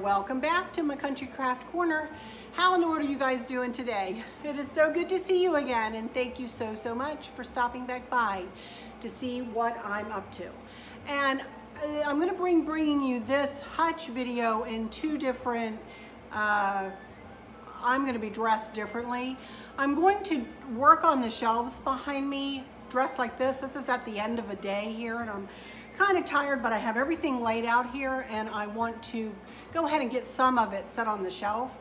Welcome back to my Country Craft Corner. How in the world are you guys doing today? It is so good to see you again, and thank you so much for stopping back by to see what I'm up to. And I'm going to bringing you this Hutch video in two different, I'm going to be dressed differently. I'm going to work on the shelves behind me, dressed like this. This is at the end of a day here, and I'm kind of tired, but I have everything laid out here, and I want to go ahead and get some of it set on the shelf.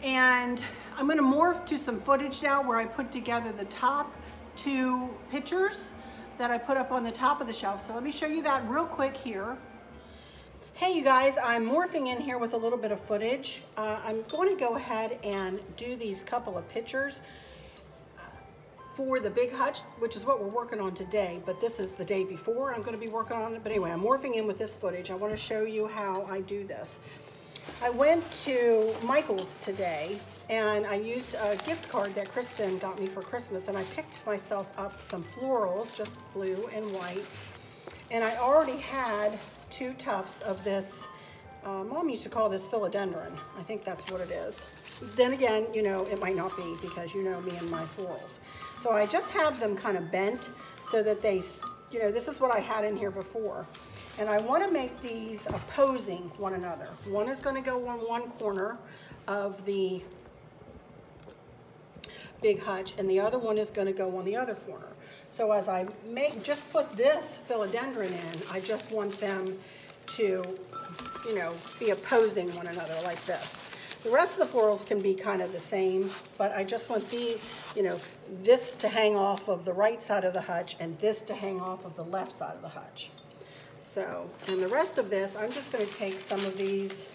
And I'm going to morph to some footage now where I put together the top two pictures that I put up on the top of the shelf. So let me show you that real quick here. Hey you guys, I'm morphing in here with a little bit of footage. I'm going to go ahead and do these couple of pictures for the big Hutch, which is what we're working on today, but this is the day before I'm going to be working on it. But anyway, I'm morphing in with this footage. I want to show you how I do this. I went to Michael's today and I used a gift card that Kristen got me for Christmas, and I picked myself up some florals, just blue and white, and I already had two tufts of this, Mom used to call this philodendron. I think that's what it is. Then again, you know, it might not be, because you know me and my florals. So I just have them kind of bent so that they, you know, this is what I had in here before. And I want to make these opposing one another. One is going to go on one corner of the big Hutch, and the other one is going to go on the other corner. So as I just put this philodendron in, I just want them to, you know, be opposing one another like this. The rest of the florals can be kind of the same, but I just want you know, this to hang off of the right side of the Hutch and this to hang off of the left side of the Hutch. So, and the rest of this, I'm just going to take some of these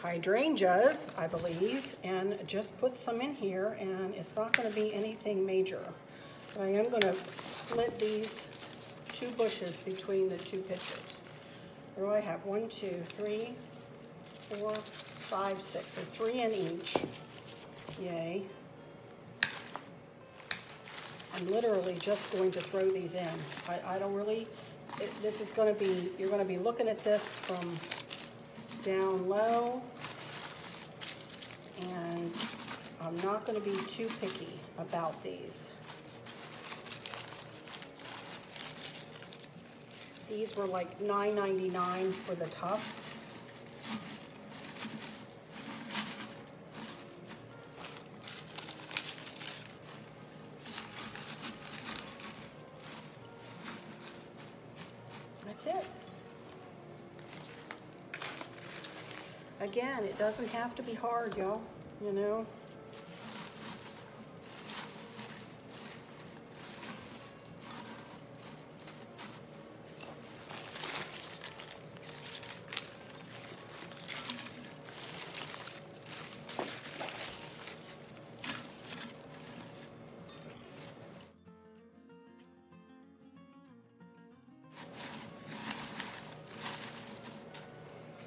hydrangeas, I believe, and just put some in here, and it's not going to be anything major. But I am going to split these two bushes between the two pictures. What do I have? 1, 2, 3, 4, 5, 6, so 3 in each. Yay. I'm literally just going to throw these in. I don't really, this is going to be, you're going to be looking at this from down low, and I'm not going to be too picky about these. These were like $9.99 for the tuft. That's it. Again, it doesn't have to be hard, y'all, you know.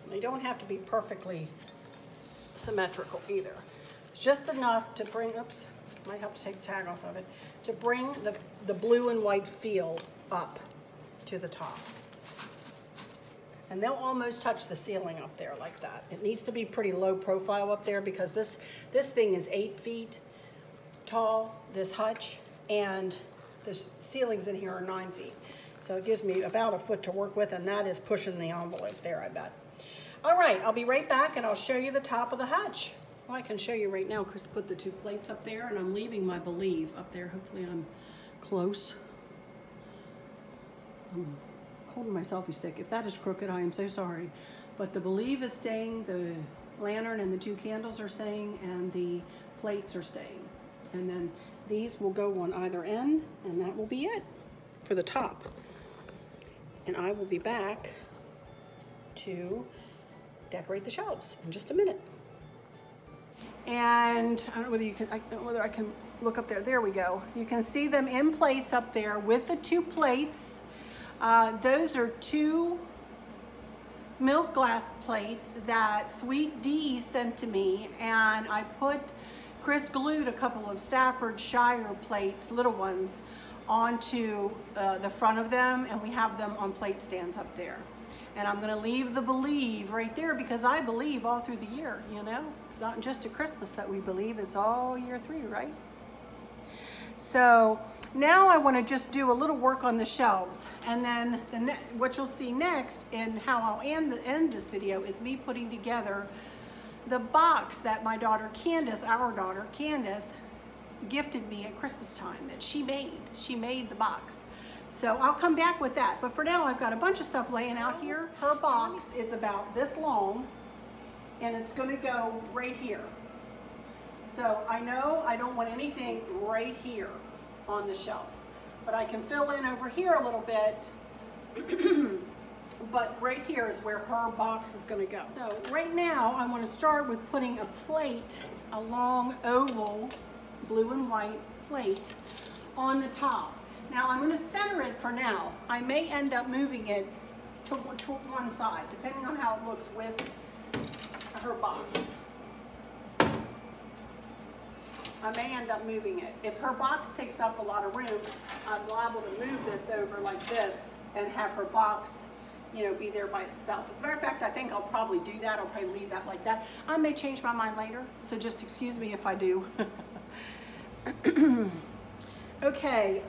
They don't have to be perfectly symmetrical either. It's just enough to bring, oops, might have to take the tag off of it, to bring the blue and white feel up to the top. And they'll almost touch the ceiling up there like that. It needs to be pretty low profile up there, because this thing is 8 feet tall, this Hutch, and the ceilings in here are 9 feet. So it gives me about a foot to work with, and that is pushing the envelope there, I bet. All right, I'll be right back, and I'll show you the top of the Hutch. Well, I can show you right now. Chris put the two plates up there, and I'm leaving my Believe up there. Hopefully I'm close. I'm holding my selfie stick. If that is crooked, I am so sorry. But the Believe is staying, the lantern and the two candles are staying, and the plates are staying. And then these will go on either end, and that will be it for the top. And I will be back to decorate the shelves in just a minute. And I don't know whether you can, I don't know whether I can look up there. There we go. You can see them in place up there with the two plates. Those are two milk glass plates that Sweet D sent to me, and I glued a couple of Staffordshire plates, little ones, onto the front of them, and we have them on plate stands up there. And I'm gonna leave the believe right there because I believe all through the year, you know? It's not just at Christmas that we believe, it's all year through, right? So now I wanna just do a little work on the shelves. And then what you'll see next and how I'll end this video is me putting together the box that my daughter Candace, our daughter Candace, gifted me at Christmas time that she made. She made the box. So I'll come back with that. But for now, I've got a bunch of stuff laying out here. Her box is about this long, and it's gonna go right here. So I know I don't want anything right here on the shelf, but I can fill in over here a little bit, but right here is where her box is gonna go. So right now, I wanna start with putting a plate, a long oval, blue and white plate on the top. Now I'm going to center it for now. I may end up moving it to one side, depending on how it looks with her box. I may end up moving it. If her box takes up a lot of room, I'm liable to move this over like this and have her box, you know, be there by itself. As a matter of fact, I think I'll probably do that. I'll probably leave that like that. I may change my mind later, so just excuse me if I do. Okay,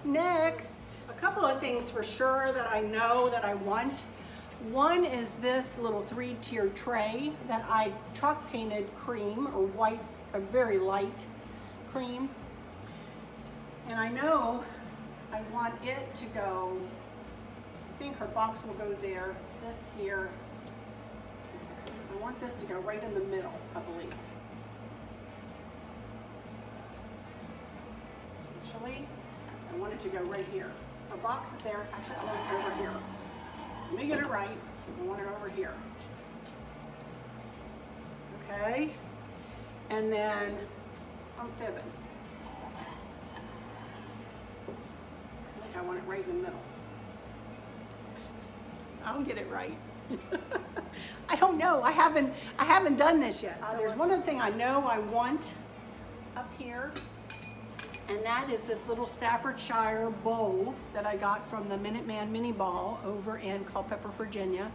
next, a couple of things for sure that I know that I want. One is this little 3-tiered tray that I chalk painted cream, or white, a very light cream. And I know I want it to go, I think her box will go there, this here. Okay. I want this to go right in the middle, I believe. Actually, I want it to go right here. Her box is there. Actually, I want it over here. Let me get it right. I want it over here. Okay. And then I'm fibbing. I think I want it right in the middle. I'll get it right. I don't know. I haven't done this yet. There's one other thing I know I want up here. And that is this little Staffordshire bowl that I got from the Minuteman Mini Ball over in Culpeper, Virginia.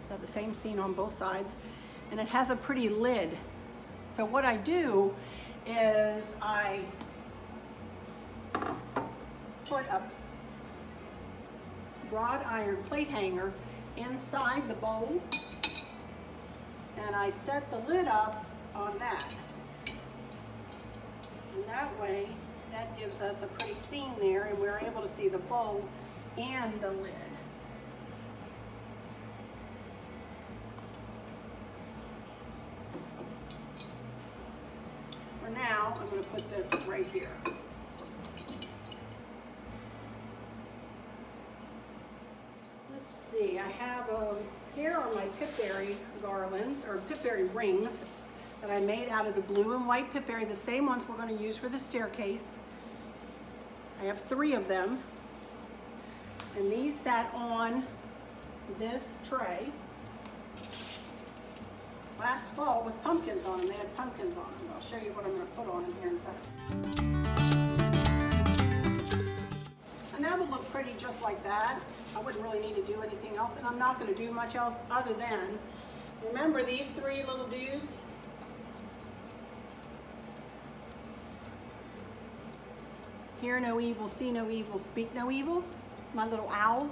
So the same scene on both sides. And it has a pretty lid. So what I do is I put a wrought iron plate hanger inside the bowl, and I set the lid up on that. And that way, that gives us a pretty scene there, and we're able to see the bowl and the lid. For now, I'm going to put this right here. Let's see, I have here are my pipberry garlands, or pipberry rings, that I made out of the blue and white pipberry, the same ones we're going to use for the staircase. I have 3 of them, and these sat on this tray last fall with pumpkins on them. They had pumpkins on them. I'll show you what I'm going to put on them here in a second. And that would look pretty just like that. I wouldn't really need to do anything else, and I'm not going to do much else other than, remember these 3 little dudes? Hear no evil, see no evil, speak no evil. My little owls.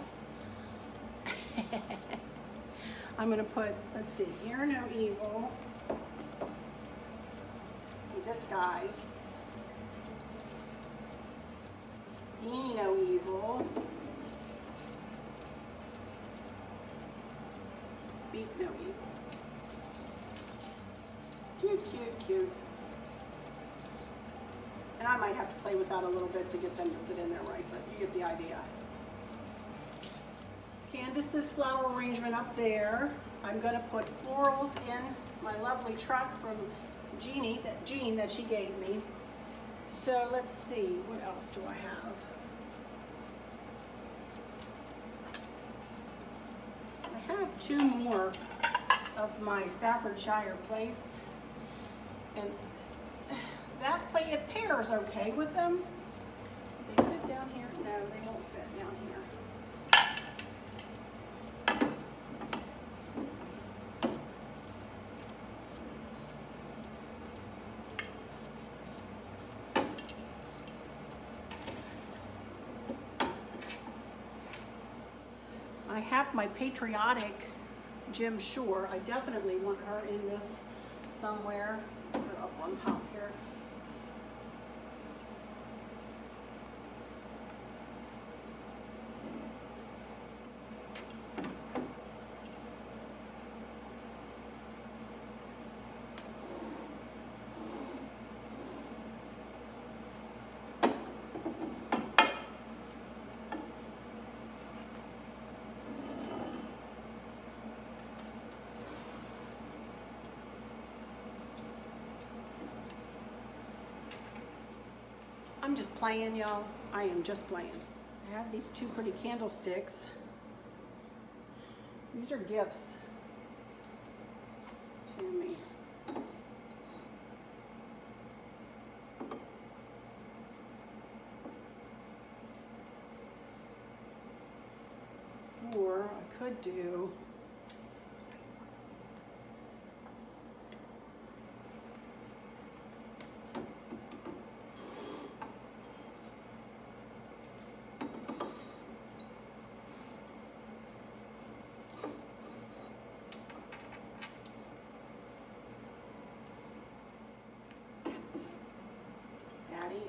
I'm gonna put, let's see, hear no evil. This guy. See no evil. Speak no evil. Cute, cute, cute. And I might have to play with that a little bit to get them to sit in there right, but you get the idea. Candace's flower arrangement up there. I'm going to put florals in my lovely truck from Jean that she gave me. So let's see, what else do I have? I have 2 more of my Staffordshire plates. And that plate, it pairs okay with them. They fit down here? No, they won't fit down here. I have my patriotic Jim Shore. I definitely want her in this somewhere. Put her up on top here. I'm just playing, y'all. I am just playing. I have these 2 pretty candlesticks. These are gifts to me. Or I could do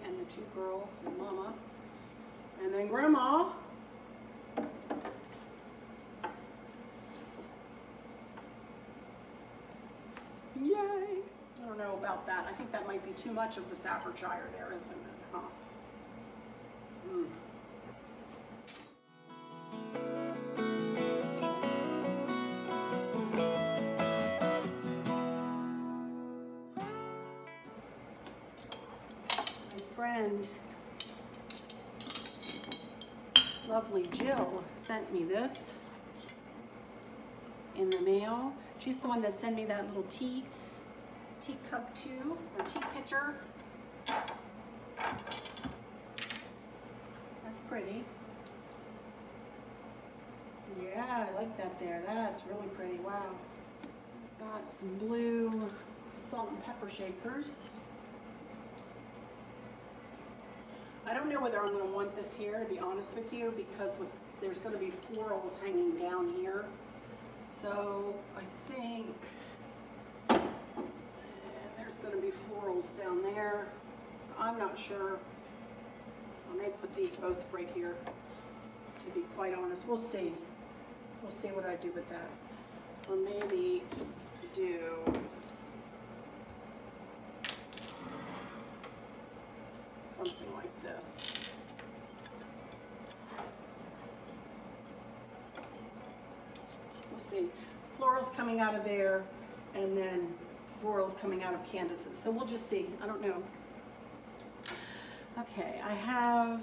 and the 2 girls and Mama, and then Grandma. Yay! I don't know about that. I think that might be too much of the Staffordshire there, isn't it? Huh? Friend, lovely Jill, sent me this in the mail. She's the one that sent me that little teacup too, or tea pitcher. That's pretty. Yeah, I like that there. That's really pretty. Wow. Got some blue salt and pepper shakers. I don't know whether I'm going to want this here, to be honest with you, because there's going to be florals hanging down here. So I think there's going to be florals down there. So I'm not sure. I may put these both right here, to be quite honest. We'll see. We'll see what I do with that. Or maybe do something like this. We'll see. Florals coming out of there, and then florals coming out of Candace's. So we'll just see. I don't know. Okay, I have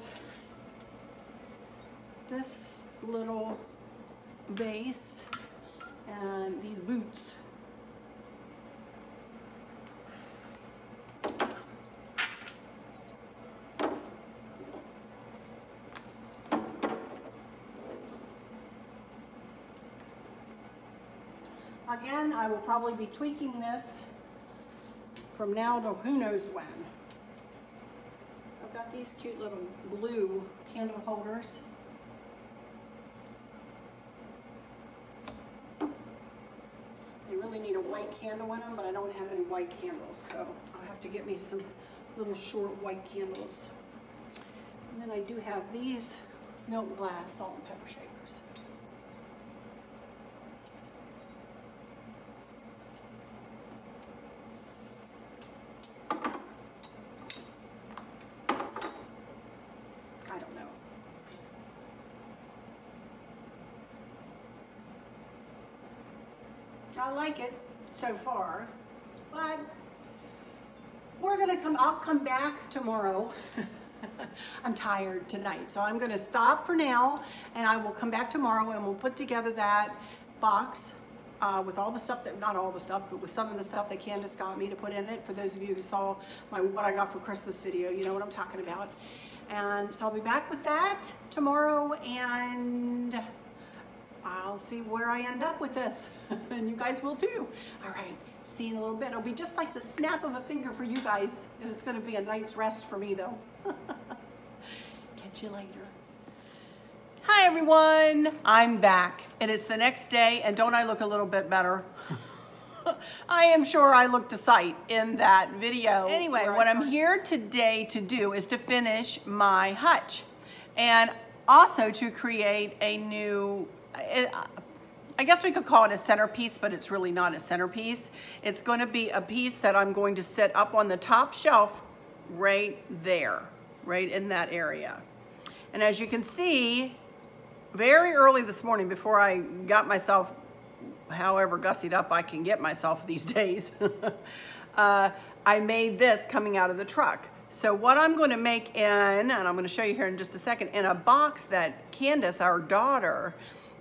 this little vase and these boots. Again, I will probably be tweaking this from now to who knows when. I've got these cute little blue candle holders. They really need a white candle in them, but I don't have any white candles, so I'll have to get me some little short white candles. And then I do have these milk glass salt and pepper shakers. I like it so far, but I'll come back tomorrow. I'm tired tonight, so I'm gonna stop for now, and I will come back tomorrow and we'll put together that box with all the stuff that, not all the stuff, but with some of the stuff that Candace got me to put in it. For those of you who saw my what I got for Christmas video, you know what I'm talking about. And so I'll be back with that tomorrow, and I'll see where I end up with this. And you guys will too. All right, see you in a little bit. It'll be just like the snap of a finger for you guys. It's gonna be a night's rest for me though. Catch you later. Hi everyone, I'm back. It is the next day, and don't I look a little bit better? I am sure I looked a sight in that video. Anyway, what I'm here today to do is to finish my hutch, and also to create a new, I guess we could call it a centerpiece, but it's really not a centerpiece. It's going to be a piece that I'm going to set up on the top shelf right there, right in that area. And as you can see, very early this morning, before I got myself however gussied up I can get myself these days, I made this coming out of the truck. So what I'm going to make in, and I'm going to show you here in just a second, in a box that Candace, our daughter,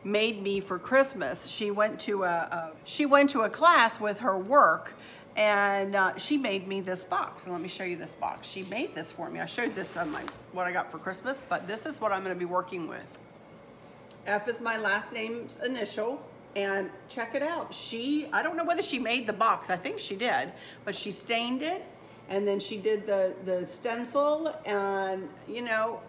made me for Christmas. She went to a class with her work, and she made me this box. And let me show you this box. She made this for me. I showed this on what I got for Christmas, but this is what I'm going to be working with. F is my last name's initial, and check it out. I don't know whether she made the box, I think she did, but she stained it, and then she did the stencil, and you know,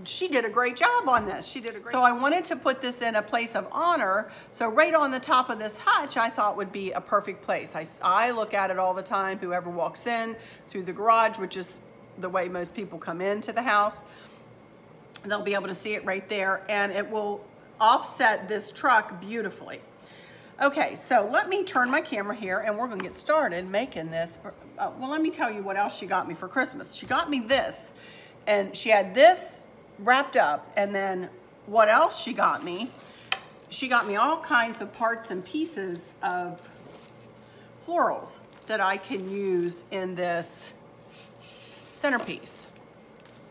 she did a great job on this. So I wanted to put this in a place of honor, so right on the top of this hutch I thought would be a perfect place. I look at it all the time, whoever walks in through the garage, which is the way most people come into the house. They'll be able to see it right there, and it will offset this truck beautifully. Okay, so let me turn my camera here, and we're gonna get started making this. Well, let me tell you what else she got me for Christmas. She got me this, and she had this wrapped up, and then what else she got me? She got me all kinds of parts and pieces of florals that I can use in this centerpiece.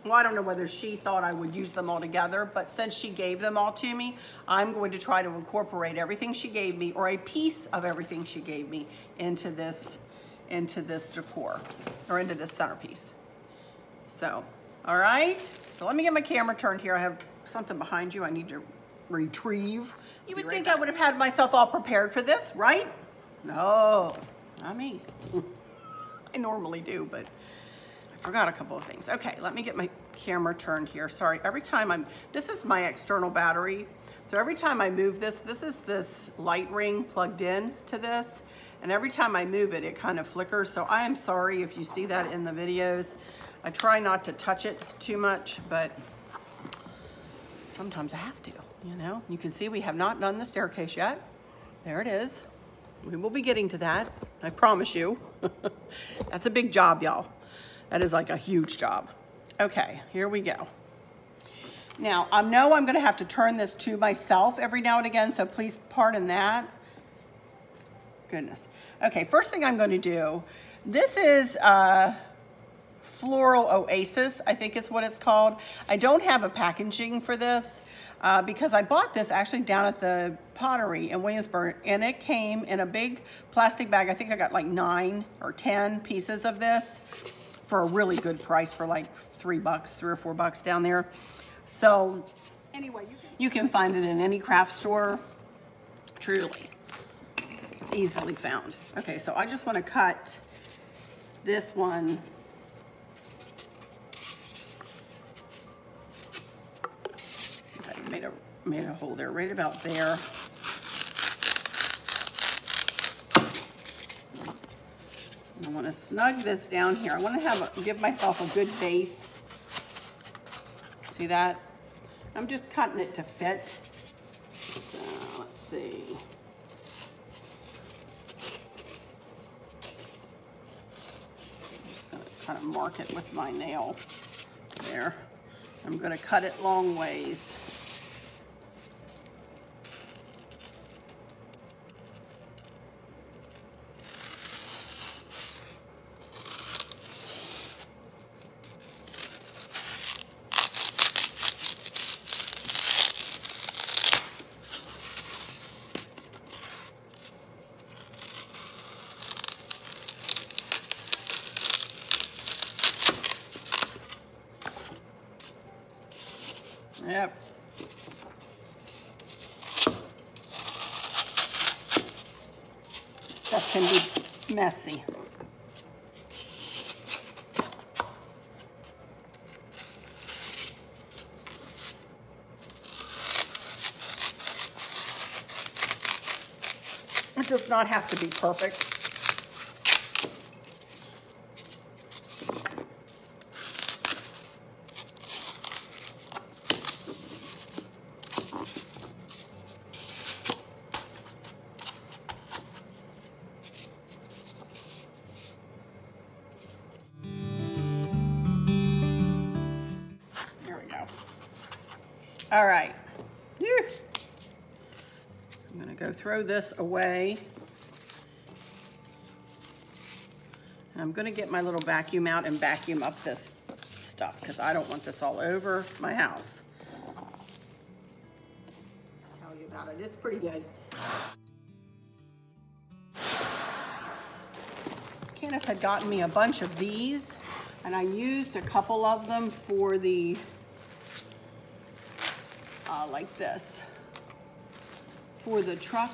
Well, I don't know whether she thought I would use them all together, but since she gave them all to me, I'm going to try to incorporate everything she gave me, or a piece of everything she gave me, into this decor, or into this centerpiece. So, all right. So let me get my camera turned here. I have something behind you I need to retrieve. You would think I would have had myself all prepared for this, right? No, not me. I normally do, but I forgot a couple of things. Okay, let me get my camera turned here. Sorry, every time this is my external battery. So every time I move this is this light ring plugged in to this. And every time I move it, it kind of flickers. So I am sorry if you see that in the videos. I try not to touch it too much, but sometimes I have to, you know. You can see we have not done the staircase yet. There it is. We will be getting to that, I promise you. That's a big job, y'all. That is like a huge job. Okay, here we go. Now, I know I'm gonna have to turn this to myself every now and again, so please pardon that. Goodness. Okay, first thing I'm gonna do, this is Floral Oasis, I think is what it's called. I don't have a packaging for this because I bought this actually down at the Pottery in Williamsburg, and it came in a big plastic bag. I think I got like 9 or 10 pieces of this for a really good price, for like $3 or $4 down there. So anyway, you can find it in any craft store, truly. It's easily found. Okay, so I just want to cut this one. Okay, made a hole there, right about there. I want to snug this down here. I want to give myself a good base. See that? I'm just cutting it to fit. So let's see. I'm just going to kind of mark it with my nail there. I'm going to cut it long ways. Yep. Stuff can be messy. It does not have to be perfect. There we go. All right. Whew. I'm going to go throw this away. And I'm going to get my little vacuum out and vacuum up this stuff because I don't want this all over my house. Tell you about it. It's pretty good. Candace had gotten me a bunch of these, and I used a couple of them for the, like this, for the truck.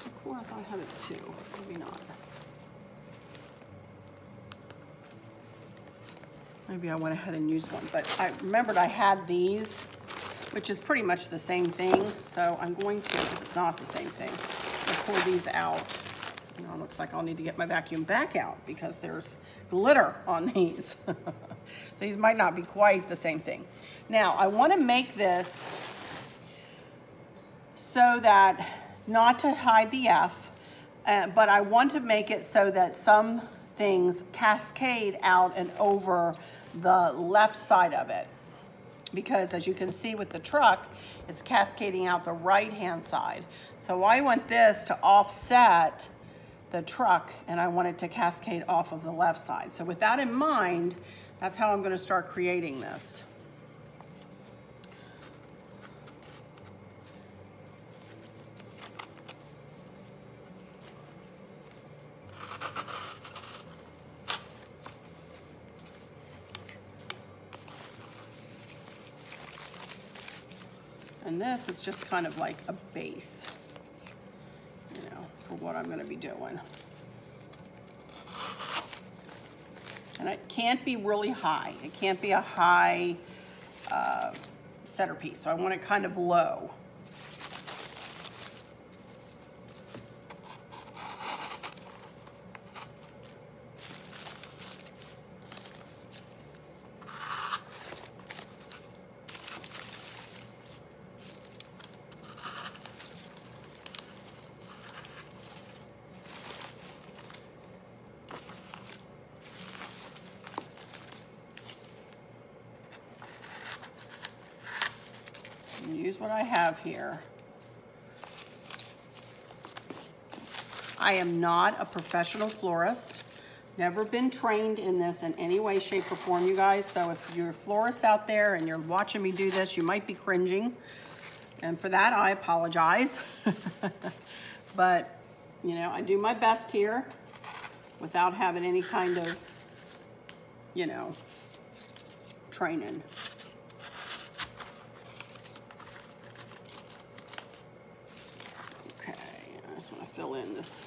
Decor, I thought I had it too, maybe not. Maybe I went ahead and used one, but I remembered I had these, which is pretty much the same thing. So I'm going to, if it's not the same thing, I'll pour these out. You know, it looks like I'll need to get my vacuum back out because there's glitter on these. These might not be quite the same thing. Now, I want to make this so that, not to hide the F, but I want to make it so that some things cascade out and over the left side of it. Because as you can see with the truck, it's cascading out the right-hand side. So I want this to offset the truck, and I want it to cascade off of the left side. So with that in mind, that's how I'm going to start creating this. And this is just kind of like a base, you know, for what I'm going to be doing. And it can't be really high. It can't be a high centerpiece. So I want it kind of low. Use what I have here. I am not a professional florist. Never been trained in this in any way, shape, or form, you guys. So if you're florists out there and you're watching me do this, you might be cringing. And for that, I apologize. But, you know, I do my best here without having any kind of, you know, training. Fill in this,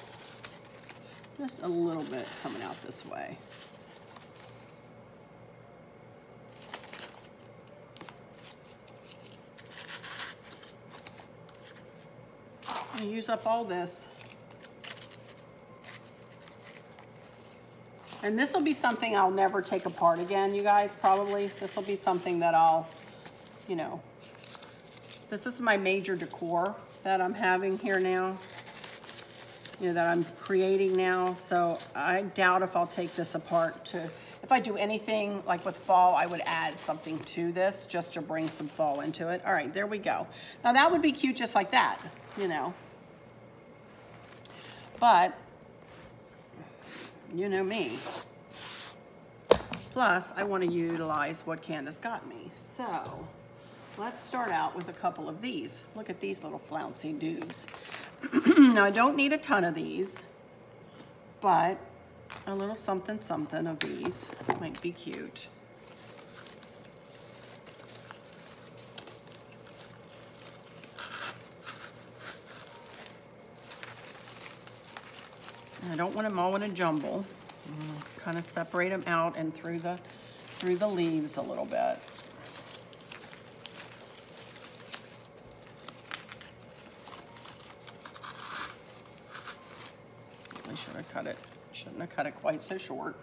just a little bit coming out this way. I use up all this. And this will be something I'll never take apart again, you guys, probably. This will be something that I'll, you know, this is my major decor that I'm having here now. You know, that I'm creating now. So I doubt if I'll take this apart to, if I do anything like with fall, I would add something to this just to bring some fall into it. All right, there we go. Now that would be cute just like that, you know. But, you know me. Plus, I want to utilize what Candace got me. So, let's start out with a couple of these. Look at these little flouncy dudes. Now, I don't need a ton of these, but a little something something of these might be cute. I don't want them all in a jumble. Kind of separate them out and through the leaves a little bit. I should have cut it. Shouldn't have cut it quite so short.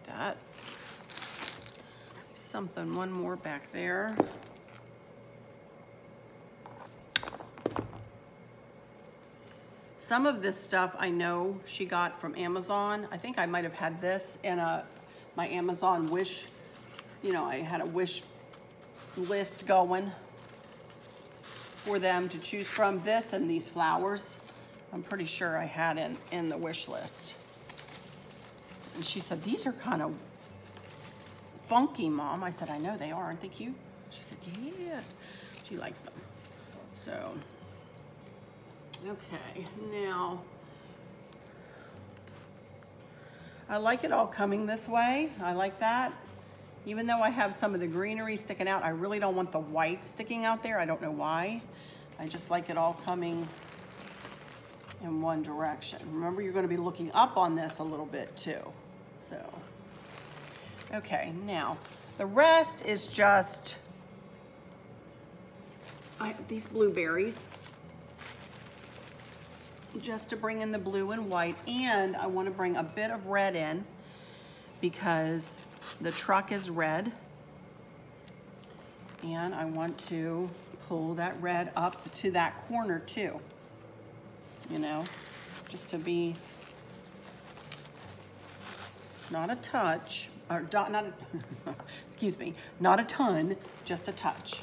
That. One more back there. Some of this stuff I know she got from Amazon. I think I might have had this in my Amazon wish, I had a wish list going for them to choose from. This and these flowers, I'm pretty sure I had in the wish list. And she said, these are kind of funky, Mom. I said, I know they are, aren't they cute? She said, yeah. She liked them. So, okay, now, I like it all coming this way. I like that. Even though I have some of the greenery sticking out, I really don't want the white sticking out there. I don't know why. I just like it all coming in one direction. Remember, you're going to be looking up on this a little bit too. So, okay, now the rest is just these blueberries, just to bring in the blue and white, and I want to bring a bit of red in because the truck is red, and I want to pull that red up to that corner too, just to be not a touch, or not excuse me, not a ton, just a touch.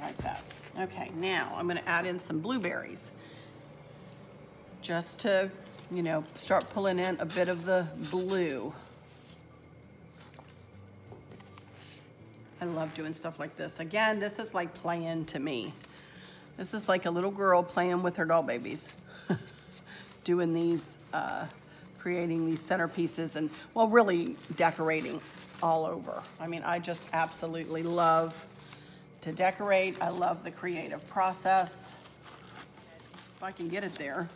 Like that. Okay, now I'm going to add in some blueberries just to, start pulling in a bit of the blue. I love doing stuff like this. Again, this is like playing to me. This is like a little girl playing with her doll babies. Doing these, creating these centerpieces and, well, really decorating all over. I mean, I just absolutely love to decorate. I love the creative process. If I can get it there.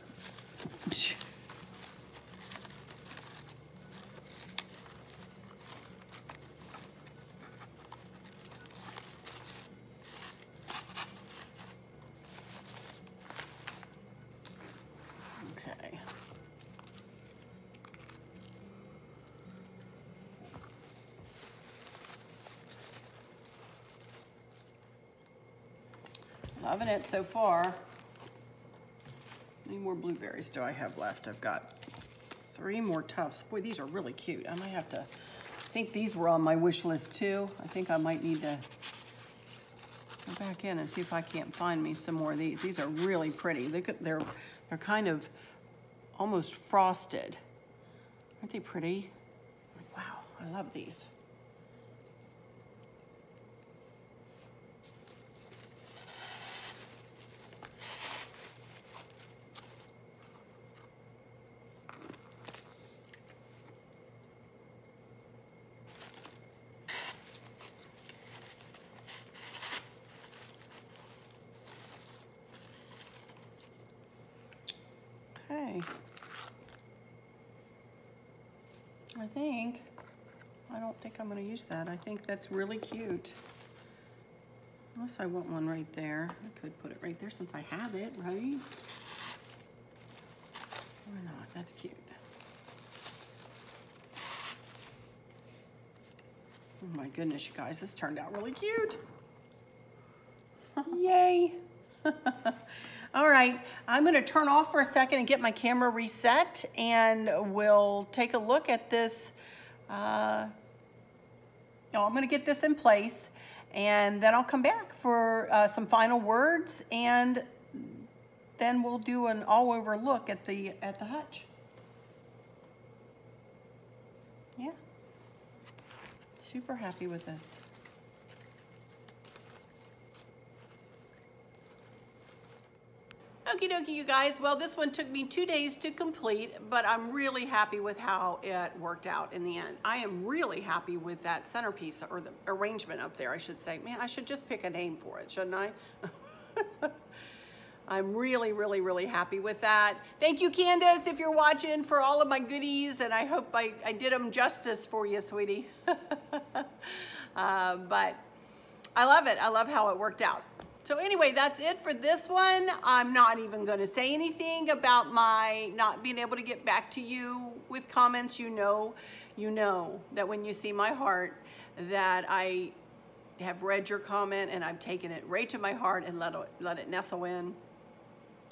Okay. Loving it so far. How many more blueberries do I have left? I've got 3 more tufts. Boy, these are really cute. I might have to, I think these were on my wish list too. I think I might need to go back in and see if I can't find me some more of these. These are really pretty. Look at, they're kind of almost frosted. Aren't they pretty? Wow, I love these. Okay. I don't think I'm going to use that. I think that's really cute. Unless I want one right there. I could put it right there since I have it, right? Why not? That's cute. Oh my goodness, you guys, this turned out really cute. Yay. All right, I'm going to turn off for a second and get my camera reset, and we'll take a look at this. I'm going to get this in place, and then I'll come back for some final words, and then we'll do an all-over look at the hutch. Yeah, super happy with this. Okie dokie, you guys. Well, this one took me 2 days to complete, but I'm really happy with how it worked out in the end. I am really happy with that centerpiece, or the arrangement up there, I should say. Man, I should just pick a name for it, shouldn't I? I'm really, really, really happy with that. Thank you, Candace, if you're watching, for all of my goodies, and I hope I did them justice for you, sweetie. But I love it. I love how it worked out. So anyway, that's it for this one. I'm not even going to say anything about my not being able to get back to you with comments. You know that when you see my heart, that I have read your comment and I've taken it right to my heart and let it nestle in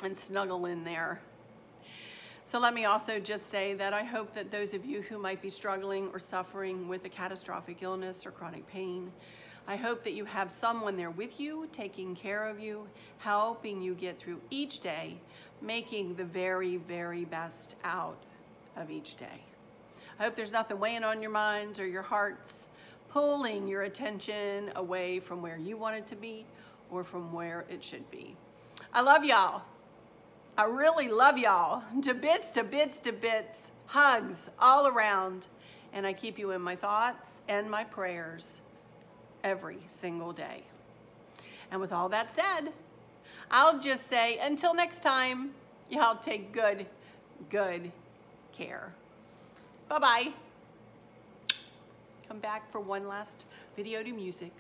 and snuggle in there. So let me also just say that I hope that those of you who might be struggling or suffering with a catastrophic illness or chronic pain, I hope that you have someone there with you, taking care of you, helping you get through each day, making the very, very best out of each day. I hope there's nothing weighing on your minds or your hearts, pulling your attention away from where you want it to be or from where it should be. I love y'all. I really love y'all. To bits, to bits, to bits. Hugs all around. And I keep you in my thoughts and my prayers every single day. And with all that said, I'll just say until next time, y'all take good care. Bye-bye. Come back for one last video to music.